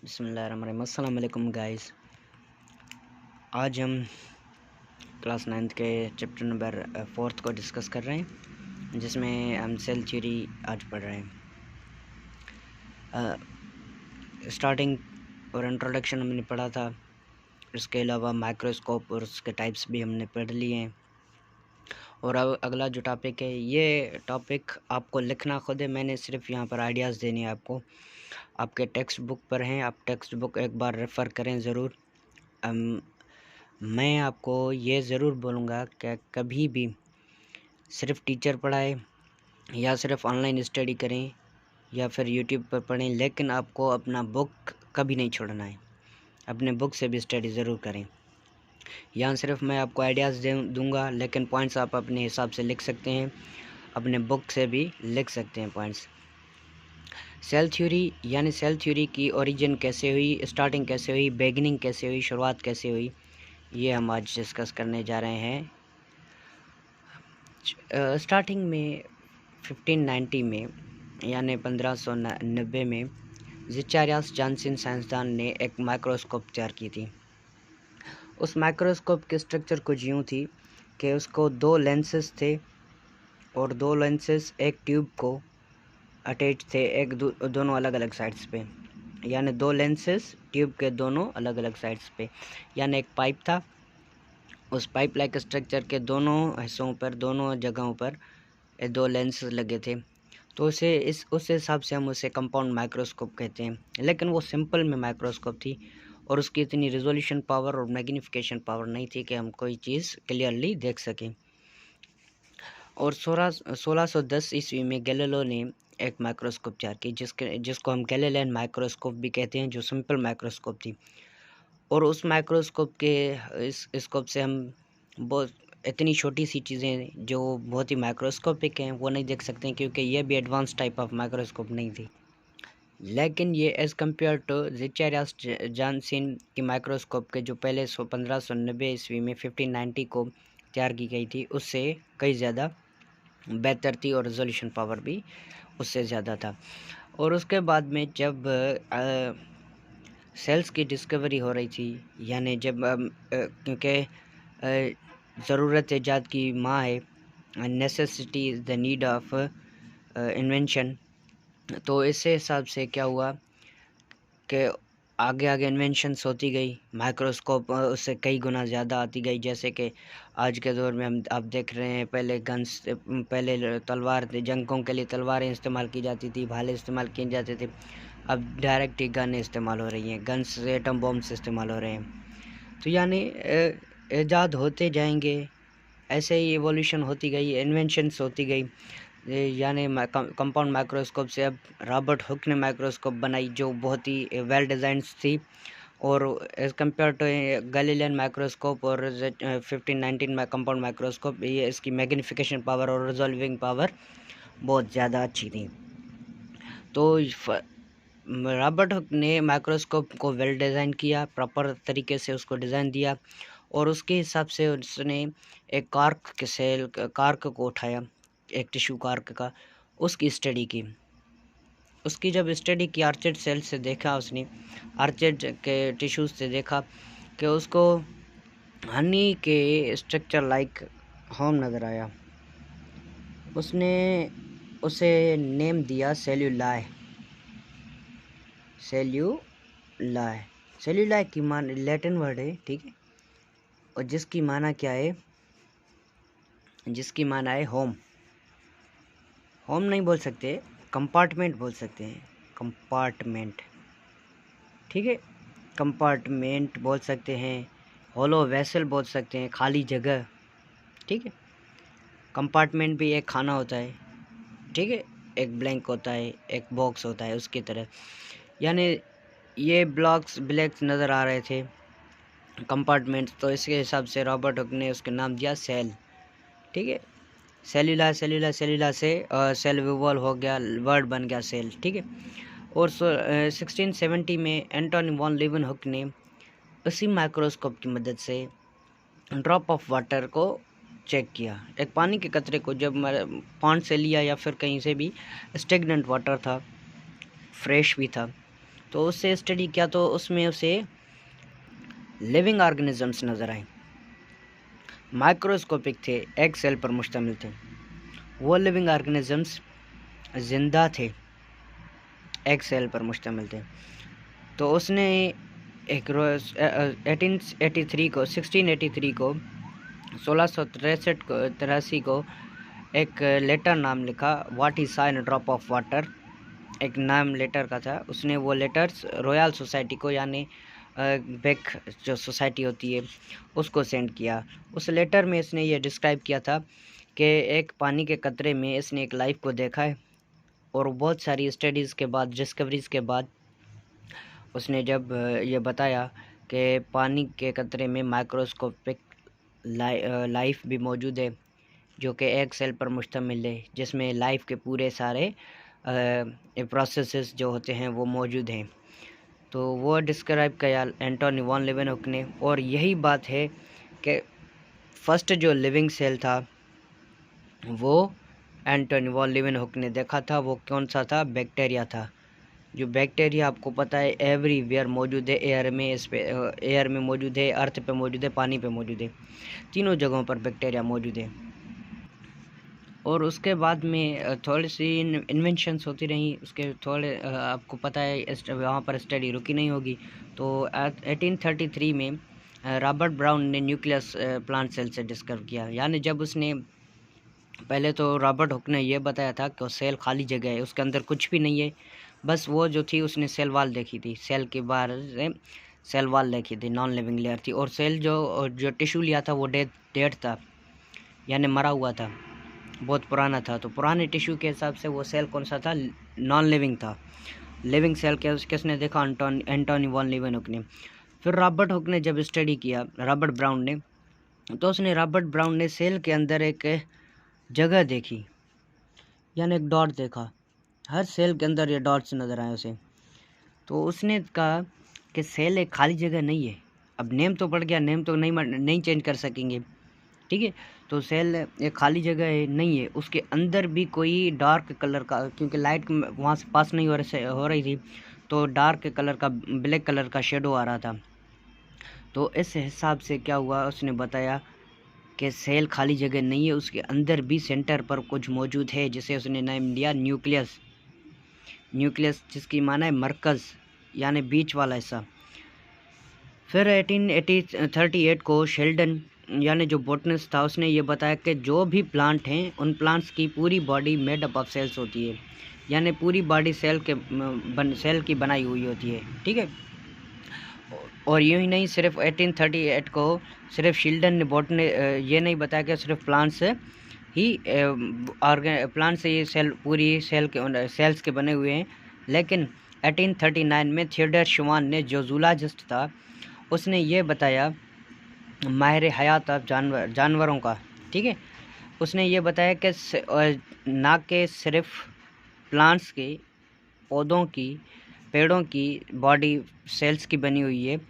बिस्मिल्लाहिर्रहमानिर्रहीम। अस्सलाम वालेकुम गाइस। आज हम क्लास 9th के चैप्टर नंबर 4 को डिस्कस कर रहे हैं, जिसमें हम सेल थ्योरी आज पढ़ रहे हैं। स्टार्टिंग और इंट्रोडक्शन हमने पढ़ा था। इसके अलावा माइक्रोस्कोप और उसके टाइप्स भी हमने पढ़ लिए हैं। और अब अगला जो टॉपिक है, ये टॉपिक आपको लिखना खुद है, मैंने सिर्फ यहाँ पर आइडियाज़ देने हैं आपको। आपके टेक्स्ट बुक पर हैं, आप टेक्स्ट बुक एक बार रेफ़र करें ज़रूर। मैं आपको ये ज़रूर बोलूँगा कि कभी भी सिर्फ टीचर पढ़ाए या सिर्फ ऑनलाइन स्टडी करें या फिर यूट्यूब पर पढ़ें, लेकिन आपको अपना बुक कभी नहीं छोड़ना है। अपने बुक से भी स्टडी ज़रूर करें। यहाँ सिर्फ मैं आपको आइडियाज़ दूँगा, लेकिन पॉइंट्स आप अपने हिसाब से लिख सकते हैं, अपने बुक से भी लिख सकते हैं पॉइंट्स। सेल थ्योरी यानी सेल थ्योरी की ओरिजिन कैसे हुई, स्टार्टिंग कैसे हुई, बिगिनिंग कैसे हुई, शुरुआत कैसे हुई, ये हम आज डिस्कस करने जा रहे हैं। स्टार्टिंग में 1590 में यानी 1590 में ज़ेचारियस जॉनसन साइंसदान ने एक माइक्रोस्कोप तैयार की थी। उस माइक्रोस्कोप के स्ट्रक्चर कुछ यूँ थी कि उसको 2 लेंसेस थे और 2 लेंसेस एक ट्यूब को अटैच थे, दोनों अलग अलग साइड्स पे, यानी 2 लेंसेस ट्यूब के दोनों अलग अलग साइड्स पे, यानी एक पाइप था। उस पाइप लाइक स्ट्रक्चर के दोनों हिस्सों पर, दोनों जगहों पर 2 लेंस लगे थे। तो उस हिसाब से हम उसे कंपाउंड माइक्रोस्कोप कहते हैं। लेकिन वो सिंपल में माइक्रोस्कोप थी और उसकी इतनी रिजोल्यूशन पावर और मैग्नीफिकेशन पावर नहीं थी कि हम कोई चीज़ क्लियरली देख सकें। और 1610 ईस्वी में गैलीलियो ने एक माइक्रोस्कोप तैयार की, जिसको हम गैलीलियन माइक्रोस्कोप भी कहते हैं, जो सिंपल माइक्रोस्कोप थी। और उस माइक्रोस्कोप के इस स्कोप से हम बहुत इतनी छोटी सी चीज़ें जो बहुत ही माइक्रोस्कोपिक हैं वो नहीं देख सकते हैं, क्योंकि ये भी एडवांस टाइप ऑफ माइक्रोस्कोप नहीं थी। लेकिन ये एज़ कम्पेयर टू ज़ेचारियस जॉनसन की माइक्रोस्कोप के जो पहले 1590 ईस्वी में 1590 को तैयार की गई थी, उससे कई ज़्यादा बेहतर थी और रेजोल्यूशन पावर भी उससे ज़्यादा था। और उसके बाद में जब सेल्स की डिस्कवरी हो रही थी, यानी जब क्योंकि ज़रूरत ईजाद की माँ है, necessity is the need of invention. तो इस हिसाब से क्या हुआ कि आगे आगे इन्वेंशंस होती गई, माइक्रोस्कोप उससे कई गुना ज़्यादा आती गई। जैसे कि आज के दौर में आप देख रहे हैं, पहले गन्स, पहले तलवार थे, जंगों के लिए तलवारें इस्तेमाल की जाती थी, भाले इस्तेमाल किए जाते थे। अब डायरेक्ट ही गन इस्तेमाल हो रही हैं, गन्स से एटम बॉम्ब्स इस्तेमाल हो रहे हैं। तो यानी ईजाद होते जाएंगे, ऐसे ही एवोल्यूशन होती गई, इन्वेंशंस होती गई। यानी कंपाउंड माइक्रोस्कोप से अब रॉबर्ट हुक ने माइक्रोस्कोप बनाई, जो बहुत ही वेल डिज़ाइंड थी। और as compared to Galilean microscope और 1519 में कंपाउंड माइक्रोस्कोप, ये इसकी मैग्नीफिकेशन पावर और रिजॉल्विंग पावर बहुत ज़्यादा अच्छी थी। तो रॉबर्ट हुक ने माइक्रोस्कोप को वेल डिज़ाइन किया, प्रॉपर तरीके से उसको डिज़ाइन दिया, और उसके हिसाब से उसने एक कार्क को उठाया, एक टिश्यू कार्क का, उसकी स्टडी की। उसकी जब स्टडी की, आर्चेड सेल से देखा उसने, आर्चेड के टिश्यूज से देखा कि उसको हनी के स्ट्रक्चर लाइक होम नज़र आया। उसने उसे नेम दिया सेल्यूलाए। सेल्यूलाए की मान लैटिन वर्ड है, ठीक है, और जिसकी माना क्या है, जिसकी माना है होम। होम नहीं बोल सकते, कंपार्टमेंट बोल सकते हैं, कंपार्टमेंट, ठीक है, कंपार्टमेंट बोल सकते हैं, होलो वेसल बोल सकते हैं, खाली जगह, ठीक है। कंपार्टमेंट भी एक खाना होता है, ठीक है, एक ब्लैंक होता है, एक बॉक्स होता है, उसकी तरह। यानी ये ब्लॉक्स ब्लैंक्स नज़र आ रहे थे कंपार्टमेंट्स, तो इसके हिसाब से रॉबर्ट हुक ने उसका नाम दिया सेल, ठीक है। सेल्यूला से सेल विवॉल्व हो गया, वर्ड बन गया सेल, ठीक है। और 1670 में एंटोनी वॉन लीeuwenhoek ने उसी माइक्रोस्कोप की मदद से ड्रॉप ऑफ वाटर को चेक किया। एक पानी के कतरे को जब पॉन्ड से लिया या फिर कहीं से भी, स्टेगनेंट वाटर था, फ्रेश भी था, तो उससे स्टडी किया तो उसमें उसे लिविंग ऑर्गेनिजम्स नज़र आए, माइक्रोस्कोपिक थे, एक सेल पर मुश्तमिल थे। वो लिविंग ऑर्गेनिजम्स जिंदा थे, एक सेल पर मुश्तमिल थे। तो उसने एक 1883 को 1683 को 1663 को एक लेटर नाम लिखा, व्हाट इज सा इन ड्रॉप ऑफ वाटर, एक नाम लेटर का था। उसने वो लेटर्स रॉयल सोसाइटी को, यानी बेक जो सोसाइटी होती है उसको सेंड किया। उस लेटर में इसने ये डिस्क्राइब किया था कि एक पानी के कतरे में इसने एक लाइफ को देखा है, और बहुत सारी स्टडीज़ के बाद, डिस्कवरीज़ के बाद उसने जब ये बताया कि पानी के कतरे में माइक्रोस्कोपिक लाइफ भी मौजूद है, जो कि एक सेल पर मुश्तमिल है, जिसमें लाइफ के पूरे सारे प्रोसेसेस जो होते हैं वो मौजूद हैं। तो वो डिस्क्राइब किया एंटोनी वॉन लीवेनहुक ने। और यही बात है कि फर्स्ट जो लिविंग सेल था वो एंटोनी वॉन लीवेनहुक ने देखा था। वो कौन सा था? बैक्टीरिया था। जो बैक्टीरिया आपको पता है एवरीवेयर मौजूद है, एयर में मौजूद है, अर्थ पे मौजूद है, पानी पे मौजूद है, तीनों जगहों पर बैक्टीरिया मौजूद है। और उसके बाद में थोड़ी सी इन्वेंशंस होती रही, उसके थोड़े आपको पता है वहाँ पर स्टडी रुकी नहीं होगी। तो 1833 में रॉबर्ट ब्राउन ने न्यूक्लियस प्लांट सेल से डिस्कवर किया। यानी जब उसने पहले तो रॉबर्ट हुक ने यह बताया था कि सेल खाली जगह है, उसके अंदर कुछ भी नहीं है, बस वो जो थी उसने सेल वाल देखी थी, सेल के बाहर से सेल वाल देखी थी, नॉन लिविंग लेयर थी। और सेल जो टिश्यू लिया था वो डेड था, यानी मरा हुआ था, बहुत पुराना था। तो पुराने टिश्यू के हिसाब से वो सेल कौन सा था? नॉन लिविंग था। लिविंग सेल किसने देखा? एंटोनी वॉन लीवेनहुक ने। फिर रॉबर्ट हुक ने जब स्टडी किया, रॉबर्ट ब्राउन ने, तो रॉबर्ट ब्राउन ने सेल के अंदर एक जगह देखी, यानी एक डॉट देखा, हर सेल के अंदर ये डॉट्स नज़र आए उसे। तो उसने कहा कि सेल एक खाली जगह नहीं है। अब नेम तो पड़ गया, नेम तो नहीं चेंज कर सकेंगे, ठीक है। तो सेल एक खाली जगह है, नहीं है, उसके अंदर भी कोई डार्क कलर का, क्योंकि लाइट वहाँ से पास नहीं हो रही थी, तो डार्क कलर का, ब्लैक कलर का शेडो आ रहा था। तो इस हिसाब से क्या हुआ, उसने बताया कि सेल खाली जगह नहीं है, उसके अंदर भी सेंटर पर कुछ मौजूद है, जिसे उसने नाम दिया न्यूक्लियस। न्यूक्लियस जिसकी माना है मरकज़, यानी बीच वाला हिस्सा। फिर 1838 को शेल्डन, यानी जो बोटनिस्ट था, उसने ये बताया कि जो भी प्लांट हैं उन प्लांट्स की पूरी body made up of cells होती है, यानी पूरी बॉडी सेल की बनाई हुई होती है, ठीक है। और यूँ ही नहीं, सिर्फ 1838 को सिर्फ शेल्डन ने ये नहीं बताया कि सिर्फ प्लांट्स ही प्लांट से ये सेल, पूरी सेल्स के बने हुए हैं, लेकिन 1839 में थियोडर श्वान ने, जो जूलॉजिस्ट था, उसने ये बताया, माहिर हयात ऑफ जानवरों का, ठीक है, उसने ये बताया कि ना कि सिर्फ प्लांट्स के, पौधों की, पेड़ों की बॉडी सेल्स की बनी हुई है,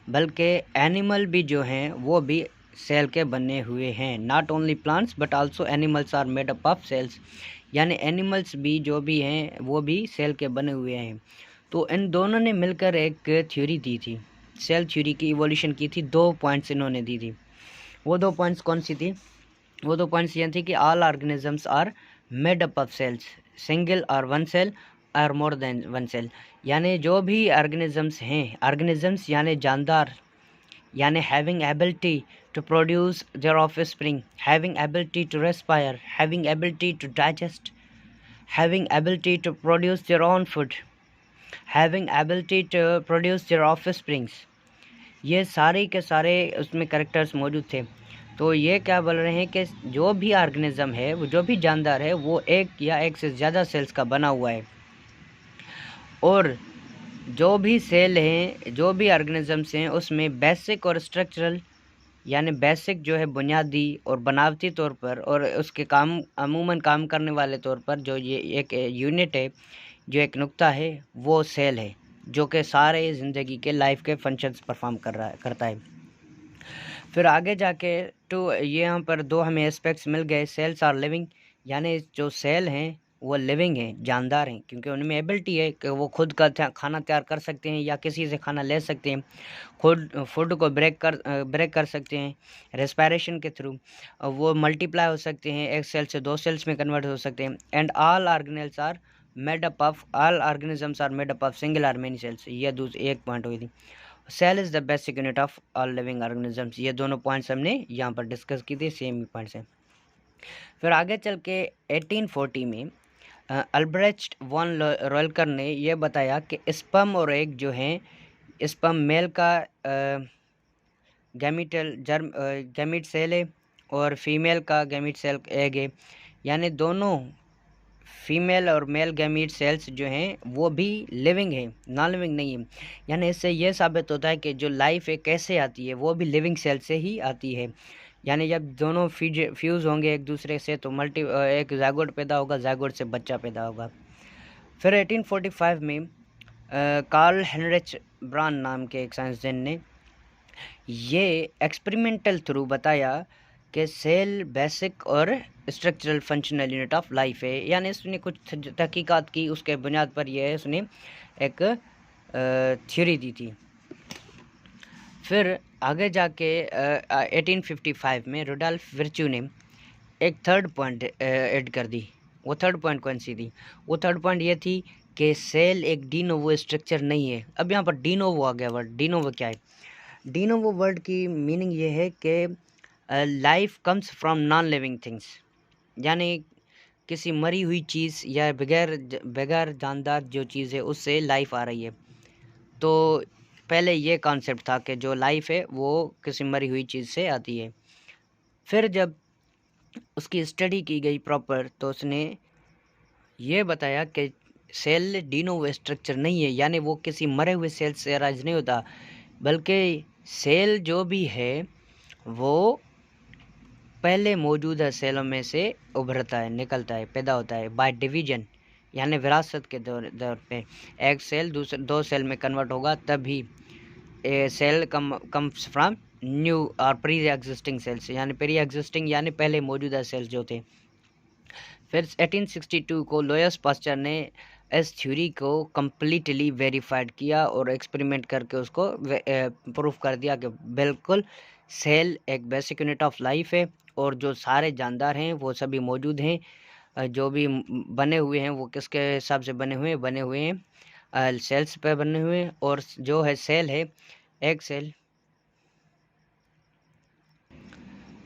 बल्कि एनिमल भी जो हैं वो भी सेल के बने हुए हैं। Not only plants but also animals are made up of cells, यानी एनिमल्स भी जो भी हैं वो भी सेल के बने हुए हैं। तो इन दोनों ने मिलकर एक थ्योरी दी थी, सेल थ्योरी की इवोल्यूशन की थी। 2 पॉइंट्स इन्होंने दी थी। वो 2 पॉइंट्स कौन सी थी? वो 2 पॉइंट्स ये थी कि all organisms are made up of cells, single और वन सेल और मोर देन वन सेल, यानी जो भी ऑर्गेनिजम्स हैं, ऑर्गेनिजम्स यानी जानदार, यानी having ability to produce their offspring, having ability to respire, having ability to digest, having ability to produce their own food, having ability to produce their offsprings, ये सारे के सारे उसमें करेक्टर्स मौजूद थे। तो ये क्या बोल रहे हैं कि जो भी ऑर्गेनिज्म है, वो जो भी जानदार है, वो एक या एक से ज़्यादा सेल्स का बना हुआ है। और जो भी सेल हैं, जो भी ऑर्गेनिजम्स हैं, उसमें बेसिक और स्ट्रक्चरल, यानी बेसिक जो है बुनियादी और बनावटी तौर पर, और उसके काम अमूमन काम करने वाले तौर पर जो ये एक यूनिट है, जो एक नुक्ता है, वो सेल है, जो कि सारे ज़िंदगी के लाइफ के फंक्शंस परफॉर्म करता है। फिर आगे जाके तो ये यहाँ पर 2 हमें एस्पेक्ट्स मिल गए। सेल्स आर लिविंग, यानी जो सेल हैं वो लिविंग हैं, जानदार हैं, क्योंकि उनमें एबिलिटी है कि वो खुद का खाना तैयार कर सकते हैं या किसी से खाना ले सकते हैं, खुद फूड को ब्रेक कर सकते हैं रेस्पिरेशन के थ्रू, वो मल्टीप्लाई हो सकते हैं, एक सेल से 2 सेल्स में कन्वर्ट हो सकते हैं। And all organisms are made up of single और मेनी सेल्स। ये एक पॉइंट हुई थी। Cell is the basic unit of all living organisms. ये दोनों पॉइंट्स हमने यहाँ पर डिस्कस की थी, सेम ही पॉइंट्स हैं। फिर आगे चल के 1840 में अल्ब्रेcht वॉन रोल्कर ने यह बताया कि स्पर्म और एग जो हैं, स्पर्म मेल का गैमीट सेल है और फीमेल का गैमीट सेल एग है, यानी दोनों फीमेल और मेल गैमीट सेल्स जो हैं वो भी लिविंग है, नॉन लिविंग नहीं है। यानी इससे ये साबित होता है कि जो लाइफ है कैसे आती है, वो भी लिविंग सेल से ही आती है। यानी जब दोनों फ्यूज़ होंगे एक दूसरे से तो एक ज़ायगोट पैदा होगा, ज़ायगोट से बच्चा पैदा होगा। फिर 1845 में कार्ल हेनरिच ब्रान नाम के एक साइंसदान ने ये एक्सपेरिमेंटल थ्रू बताया कि सेल बेसिक और structural functional unit of life है। यानी उसने कुछ तहकीकात की, उसके बुनियाद पर यह उसने एक थ्योरी दी थी। फिर आगे जाके 1855 में रुडोल्फ विर्च्यू ने एक थर्ड पॉइंट ऐड कर दी। वो थर्ड पॉइंट कौन सी थी? वो थर्ड पॉइंट ये थी कि सेल एक डी नोवो स्ट्रक्चर नहीं है। अब यहाँ पर डी नोवो आ गया वर्ड। डी नोवो क्या है? डी नोवो वर्ड की मीनिंग ये है कि life comes from non living things, यानी किसी मरी हुई चीज़ या बगैर जानदार जो चीज़ है उससे लाइफ आ रही है। तो पहले ये कॉन्सेप्ट था कि जो लाइफ है वो किसी मरी हुई चीज़ से आती है। फिर जब उसकी स्टडी की गई प्रॉपर तो उसने ये बताया कि सेल डी नोवो स्ट्रक्चर नहीं है, यानी वो किसी मरे हुए सेल से अराइज नहीं होता, बल्कि सेल जो भी है वो पहले मौजूदा सेलों में से उभरता है, निकलता है, पैदा होता है बाय डिवीजन, यानी विरासत के दौर पे एक सेल दूसरे 2 सेल में कन्वर्ट होगा, तभी ए सेल कम्स फ्रॉम न्यू और प्री एग्जिस्टिंग सेल्स, यानी प्री एग्जिस्टिंग यानी पहले मौजूदा सेल्स जो थे। फिर 1862 को लोयस पास्चर ने इस थ्योरी को कम्प्लीटली वेरीफाइड किया और एक्सपेरिमेंट करके उसको प्रूफ कर दिया कि बिल्कुल सेल एक बेसिक यूनिट ऑफ लाइफ है और जो सारे जानदार हैं वो सभी मौजूद हैं। जो भी बने हुए हैं वो किसके हिसाब से बने हुए हैं सेल्स पे बने हुए हैं। और जो है सेल है एक सेल,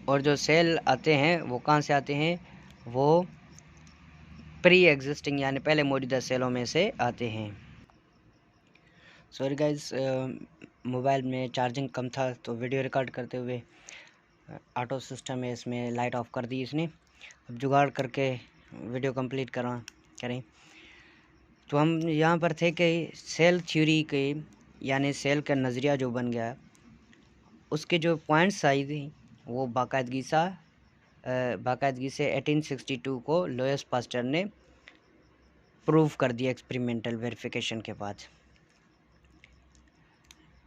और जो सेल आते हैं वो कहाँ से आते हैं? वो प्री एग्जिस्टिंग यानी पहले मौजूदा सेलों में से आते हैं। सॉरी गाइस, मोबाइल में चार्जिंग कम था तो वीडियो रिकॉर्ड करते हुए ऑटो सिस्टम है इसमें लाइट ऑफ कर दी इसने। अब जुगाड़ करके वीडियो कंप्लीट करें। तो हम यहाँ पर थे कि सेल थ्योरी के यानी सेल का नज़रिया जो बन गया, उसके जो पॉइंट्स आई थी वो बाकायदगी से 1862 को लोयस पास्चर ने प्रूव कर दिया एक्सपेरिमेंटल वेरिफिकेशन के बाद।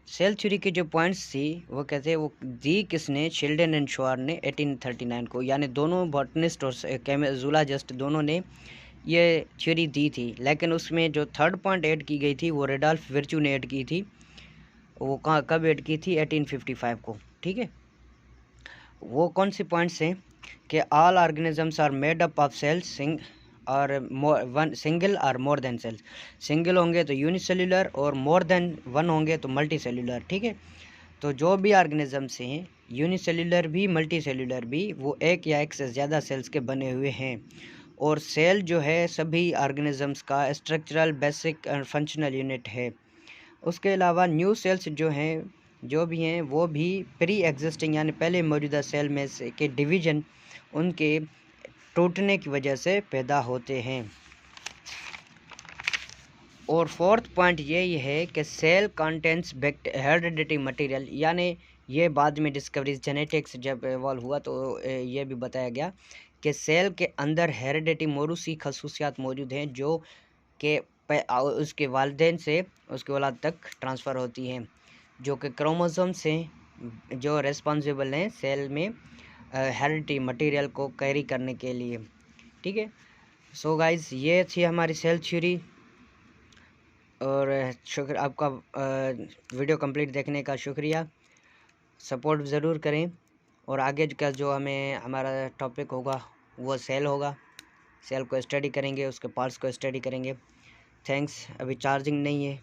सेल थ्योरी के जो पॉइंट्स थी वो कहते हैं, वो दी किसने? शिल्डन एंड शॉर ने 1839 को, यानी दोनों बॉटनिस्ट और जूलॉजिस्ट दोनों ने ये थ्योरी दी थी। लेकिन उसमें जो थर्ड पॉइंट ऐड की गई थी वो रुडोल्फ विर्च्यू ने ऐड की थी। वो कब ऐड की थी? 1855 को। ठीक है, वो कौन से पॉइंट्स हैं कि all organisms are made up of cells और सिंगल और मोर देन सेल्स। सिंगल होंगे तो यूनिसेल्युलर और मोर देन वन होंगे तो मल्टी सेल्युलर। ठीक है, तो जो भी ऑर्गेनिजम्स हैं यूनिसेल्युलर भी मल्टी सेल्युलर भी, वो एक या एक से ज़्यादा सेल्स के बने हुए हैं। और सेल जो है सभी ऑर्गेनिजम्स का structural basic and functional unit है। उसके अलावा न्यू सेल्स जो भी हैं वो भी प्री एग्जिस्टिंग यानी पहले मौजूदा सेल में से के डिवीजन उनके टूटने की वजह से पैदा होते हैं। और फोर्थ पॉइंट यही है कि सेल कंटेंट्स हेरिडिटी मटेरियल, यानी ये बाद में डिस्कवरीज जेनेटिक्स जब इवॉल्व हुआ तो ये भी बताया गया कि सेल के अंदर हेरिडिटी मोरूसी खसूसियात मौजूद हैं जो कि उसके वालिदैन से उसके औलाद तक ट्रांसफ़र होती हैं, जो कि क्रोमोसोम से जो रिस्पॉन्सिबल हैं सेल में हेरिडिटी मटेरियल को कैरी करने के लिए। ठीक है, सो गाइस, ये थी हमारी सेल थ्योरी। और शुक्र आपका वीडियो कंप्लीट देखने का शुक्रिया। सपोर्ट ज़रूर करें। और आगे का जो हमारा टॉपिक होगा वो सेल होगा। सेल को स्टडी करेंगे, उसके पार्ट्स को स्टडी करेंगे। थैंक्स। अभी चार्जिंग नहीं है।